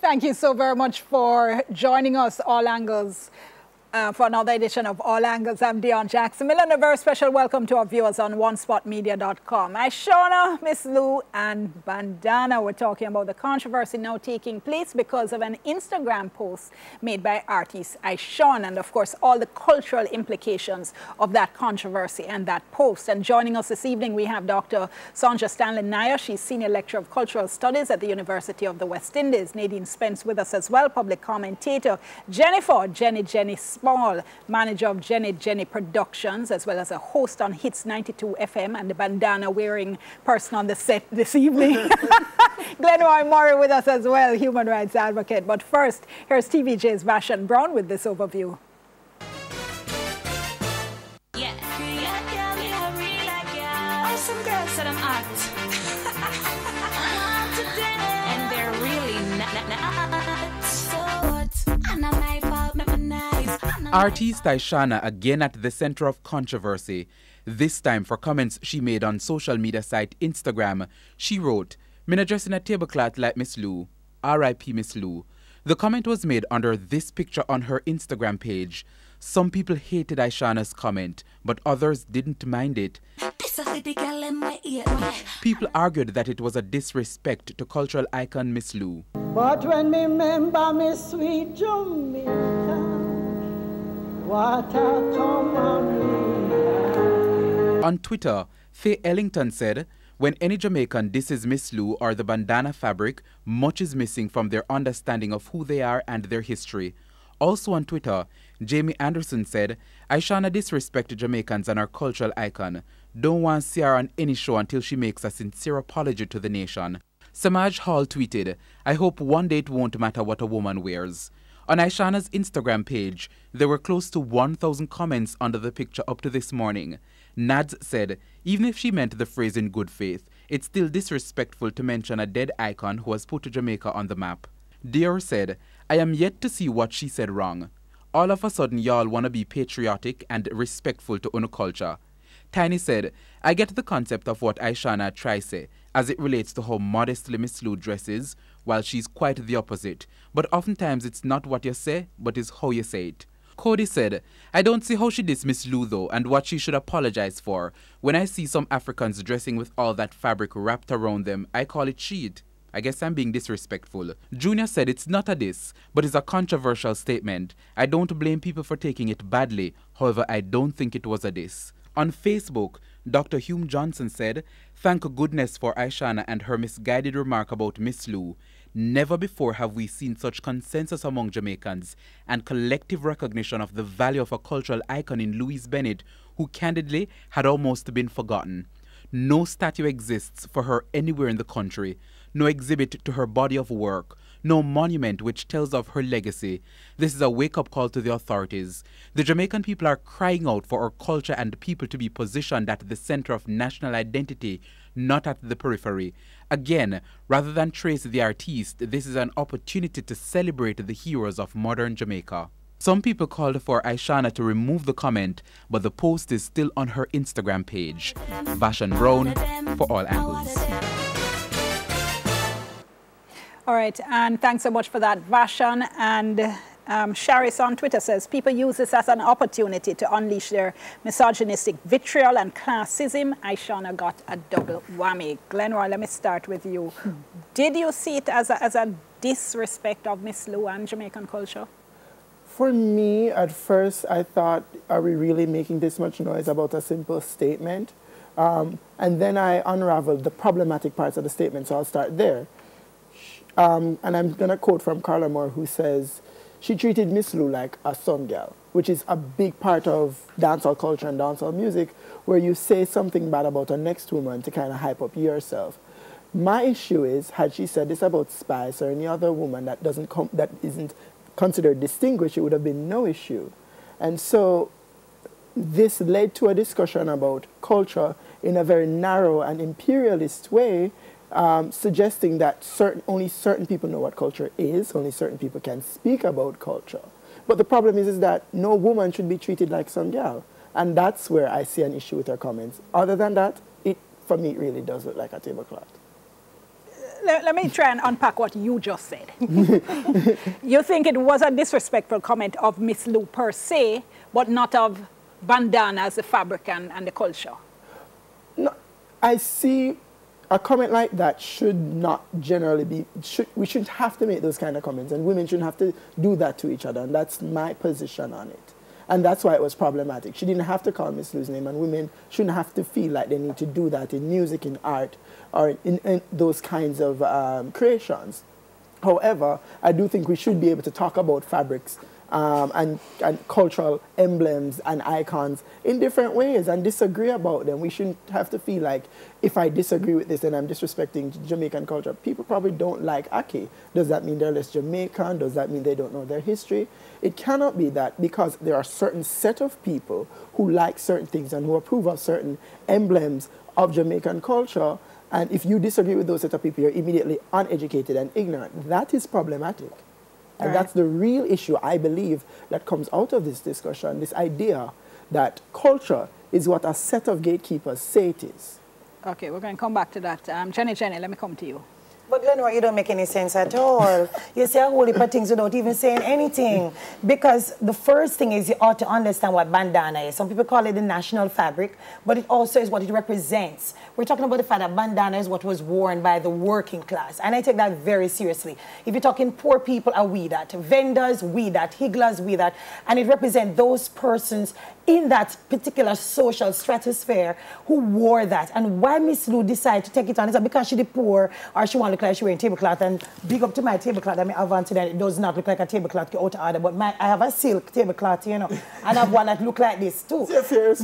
Thank you so very much for joining us, All Angles, for another edition of All Angles. I'm Dion Jackson Miller, and a very special welcome to our viewers on onespotmedia.com. Shauna, Miss Lou, and Bandana. We're talking about the controversy now taking place because of an Instagram post made by artist Shauna, and of course all the cultural implications of that controversy and that post. And joining us this evening, we have Dr. Sonja Stanley Nair. She's Senior Lecturer of Cultural Studies at the University of the West Indies. Nadine Spence with us as well, public commentator. Jennifer, Jenny Small, manager of Jenny Productions, as well as a host on Hits 92 FM and the bandana wearing person on the set this evening. Glenroy Murray with us as well, human rights advocate. But first, here's TVJ's Vashan Brown with this overview. Some girls said I'm hot. And they're really not. So what? And I'm my fault, nice. Artist Shauna again at the center of controversy. This time for comments she made on social media site Instagram. She wrote, "Me not dressing a tablecloth like Miss Lou. R.I.P. Miss Lou." The comment was made under this picture on her Instagram page. Some people hated Shauna's comment, but others didn't mind it. People argued that it was a disrespect to cultural icon Miss Lou. But when me remember me sweet Jamaica, what a time On Twitter, Faye Ellington said, "When any Jamaican disses Miss Lou or the bandana fabric, much is missing from their understanding of who they are and their history." Also on Twitter, Jamie Anderson said, "Shauna disrespected Jamaicans and our cultural icon. Don't want to see her on any show until she makes a sincere apology to the nation." Samaj Hall tweeted, "I hope one day it won't matter what a woman wears." On Shauna's Instagram page, there were close to 1,000 comments under the picture up to this morning. Nads said, "Even if she meant the phrase in good faith, it's still disrespectful to mention a dead icon who has put Jamaica on the map." Dior said, "I am yet to see what she said wrong. All of a sudden y'all want to be patriotic and respectful to Uno culture." Tiny said, "I get the concept of what Shauna tries say, as it relates to how modestly Miss Lou dresses, while she's quite the opposite. But oftentimes it's not what you say, but it's how you say it." Cody said, "I don't see how she dissed Miss Lou though, and what she should apologize for. When I see some Africans dressing with all that fabric wrapped around them, I call it cheat. I guess I'm being disrespectful." Junior said, "It's not a diss, but it's a controversial statement. I don't blame people for taking it badly. However, I don't think it was a diss." On Facebook, Dr. Hume Johnson said, "Thank goodness for Shauna and her misguided remark about Miss Lou. Never before have we seen such consensus among Jamaicans and collective recognition of the value of a cultural icon in Louise Bennett, who candidly had almost been forgotten. No statue exists for her anywhere in the country, no exhibit to her body of work, no monument which tells of her legacy. This is a wake-up call to the authorities. The Jamaican people are crying out for our culture and people to be positioned at the center of national identity, not at the periphery. Again, rather than trace the artiste, this is an opportunity to celebrate the heroes of modern Jamaica." Some people called for Shauna to remove the comment, but the post is still on her Instagram page. Vashan Brown for All Angles. All right, and thanks so much for that, Vashan. And Sharis on Twitter says, "People use this as an opportunity to unleash their misogynistic vitriol and classism. Shauna got a double whammy." Glenroy, let me start with you. Did you see it as a disrespect of Miss Lou and Jamaican culture? For me, at first, I thought, are we really making this much noise about a simple statement? And then I unraveled the problematic parts of the statement, so I'll start there. And I'm going to quote from Carla Moore, who says, "She treated Miss Lou like a son girl," which is a big part of dancehall culture and dancehall music, where you say something bad about a next woman to kind of hype up yourself. My issue is, had she said this about Spice or any other woman that isn't considered distinguished, it would have been no issue. And so this led to a discussion about culture in a very narrow and imperialist way, suggesting that only certain people know what culture is, only certain people can speak about culture. But the problem is that no woman should be treated like some gal. And that's where I see an issue with her comments. Other than that, for me, it really does look like a tablecloth. let me try and unpack what you just said. You think it was a disrespectful comment of Miss Lou per se, but not of bandana as the fabric and the culture? No, I see a comment like that should not generally be, we shouldn't have to make those kind of comments, and women shouldn't have to do that to each other, and that's my position on it. And that's why it was problematic. She didn't have to call Miss Lou's name, and women shouldn't have to feel like they need to do that in music, in art, or in those kinds of creations. However, I do think we should be able to talk about fabrics and cultural emblems and icons in different ways and disagree about them. We shouldn't have to feel like if I disagree with this, then I'm disrespecting Jamaican culture. People probably don't like Ake. Does that mean they're less Jamaican? Does that mean they don't know their history? It cannot be that, because there are certain set of people who like certain things and who approve of certain emblems of Jamaican culture. And if you disagree with those set of people, you're immediately uneducated and ignorant. That is problematic. And that's the real issue, I believe, that comes out of this discussion, this idea that culture is what a set of gatekeepers say it is. Okay, we're going to come back to that. Jenny, let me come to you. But Glenroy, you don't make any sense at all. You say a whole heap of things without even saying anything. Because the first thing is you ought to understand what bandana is. Some people call it the national fabric, but it also is what it represents. We're talking about the fact that bandana is what was worn by the working class. And I take that very seriously. If you're talking poor people, are we that? Vendors, we that. Higglers, we that. And it represents those persons in that particular social stratosphere who wore that. And why Miss Lou decided to take it on is that because she's poor, or she want to look like she wearing tablecloth. And big up to my tablecloth. I mean, have on today, it does not look like a tablecloth out of order, but I have a silk tablecloth, you know, and I have one that look like this too.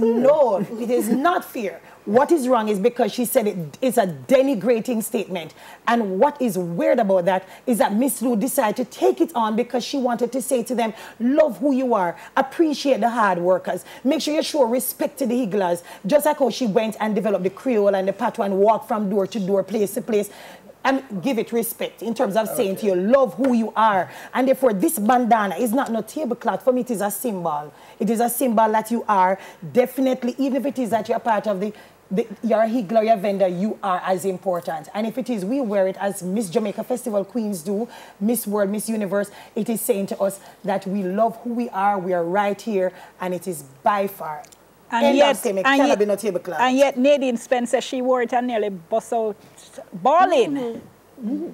No, it is not fair. What is wrong is because she said it is a denigrating statement. And what is weird about that is that Miss Lou decided to take it on because she wanted to say to them, love who you are, appreciate the hard workers, make sure you show respect to the higglers, just like how she went and developed the Creole and the patois and walked from door to door, place to place. And give it respect in terms of saying to you, love who you are. And therefore, this bandana is not no tablecloth. For me, it is a symbol. It is a symbol that you are definitely, even if it is that you're part of you're a higgler, you're a vendor, you are as important. And if it is, we wear it as Miss Jamaica Festival Queens do, Miss World, Miss Universe, it is saying to us that we love who we are right here, and it is by far. And yet Nadine Spencer, she wore it and nearly bust out bawling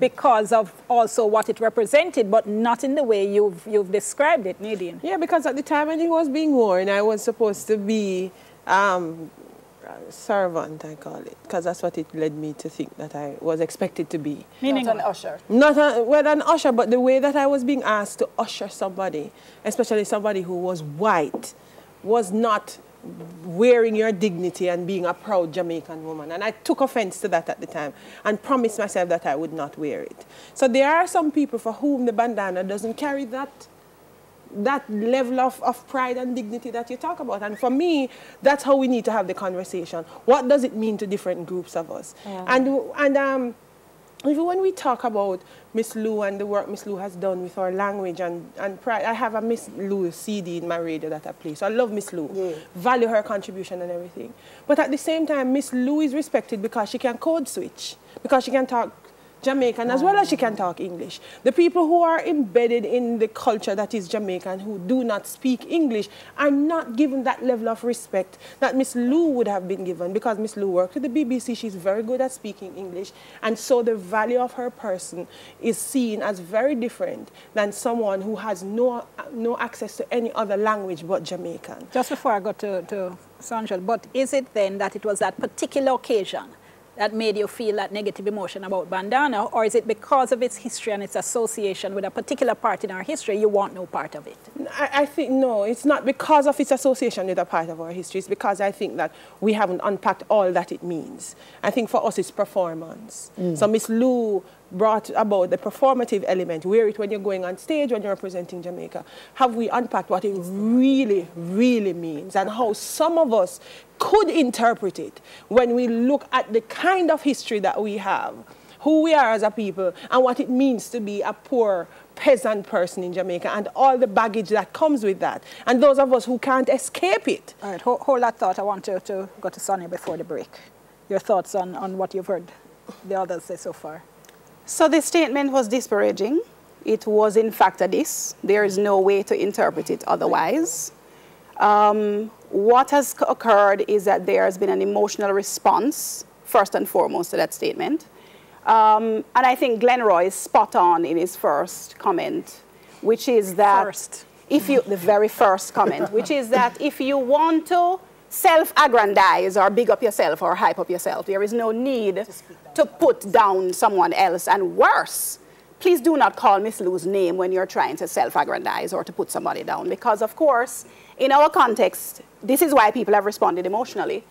because of also what it represented, but not in the way you've described it, Nadine. Yeah, because at the time when it was being worn, I was supposed to be servant, I call it, because that's what it led me to think that I was expected to be. Meaning not an usher. Well, an usher, but the way that I was being asked to usher somebody, especially somebody who was white, was not wearing your dignity and being a proud Jamaican woman. And I took offense to that at the time and promised myself that I would not wear it. So there are some people for whom the bandana doesn't carry that level of pride and dignity that you talk about. And for me, that's how we need to have the conversation. What does it mean to different groups of us? Yeah. And even when we talk about Miss Lou and the work Miss Lou has done with our language and pride, I have a Miss Lou CD in my radio that I play. So I love Miss Lou, value her contribution and everything. But at the same time, Miss Lou is respected because she can code switch, because she can talk Jamaican as well as she can talk English. The people who are embedded in the culture that is Jamaican, who do not speak English, are not given that level of respect that Miss Lou would have been given, because Miss Lou worked with the BBC. She's very good at speaking English, and so the value of her person is seen as very different than someone who has no access to any other language but Jamaican. Just before I go to Sanjal, but is it then that it was that particular occasion that made you feel that negative emotion about bandana, or is it because of its history and its association with a particular part in our history, you want no part of it? I think, no, it's not because of its association with a part of our history. It's because I think that we haven't unpacked all that it means. I think for us it's performance. So Miss Lou brought about the performative element. Wear it when you're going on stage, when you're representing Jamaica. Have we unpacked what it really, really means and how some of us could interpret it when we look at the kind of history that we have, who we are as a people, and what it means to be a poor peasant person in Jamaica and all the baggage that comes with that, and those of us who can't escape it. All right, hold that thought. I want to go to Sonia before the break. Your thoughts on what you've heard the others say so far. So the statement was disparaging. It was in fact a diss. There is no way to interpret it otherwise. What has occurred is that there has been an emotional response, first and foremost, to that statement. And I think Glenroy is spot on in his first comment, which is that the very first comment, which is that if you want to self-aggrandize or big up yourself or hype up yourself, there is no need to put down someone else. And worse, please do not call Miss Lou's name when you're trying to self-aggrandize or to put somebody down. Because, of course, in our context, this is why people have responded emotionally.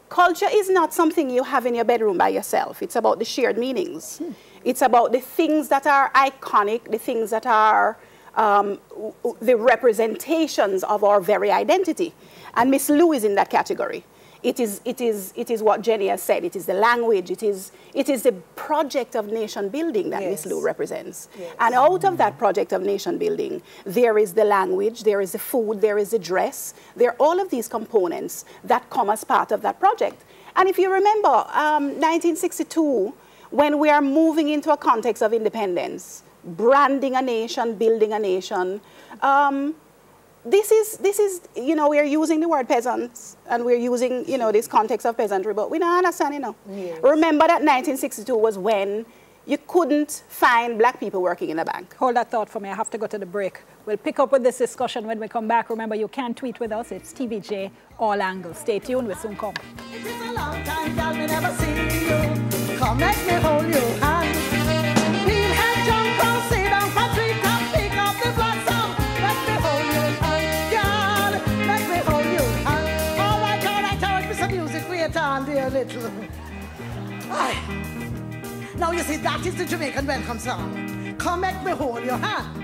Culture is not something you have in your bedroom by yourself. It's about the shared meanings. It's about the things that are iconic, the things that are the representations of our very identity. And Miss Lou is in that category. It is what Jenny has said. It is the language. It is the project of nation building that Miss Lou represents. Yes. And out of that project of nation building, there is the language, there is the food, there is the dress. There are all of these components that come as part of that project. And if you remember, 1962, when we are moving into a context of independence, branding a nation, building a nation, this is, you know, we're using the word peasants and we're using, you know, this context of peasantry, but we don't understand, you know. Yes. Remember that 1962 was when you couldn't find black people working in a bank. Hold that thought for me. I have to go to the break. We'll pick up with this discussion when we come back. Remember, you can tweet with us. It's TVJ All Angles. Stay tuned. We'll soon come. It is a long time, girl, me never see you. Come, let me hold your hand. We'll have jump cross, sit down for tree top, pick up the blossom. Let me hold your hand, girl. Let me hold your hand. All right, I want some music for your time, dear little. Aye. Now you see, that is the Jamaican welcome song. Come, let me hold your hand.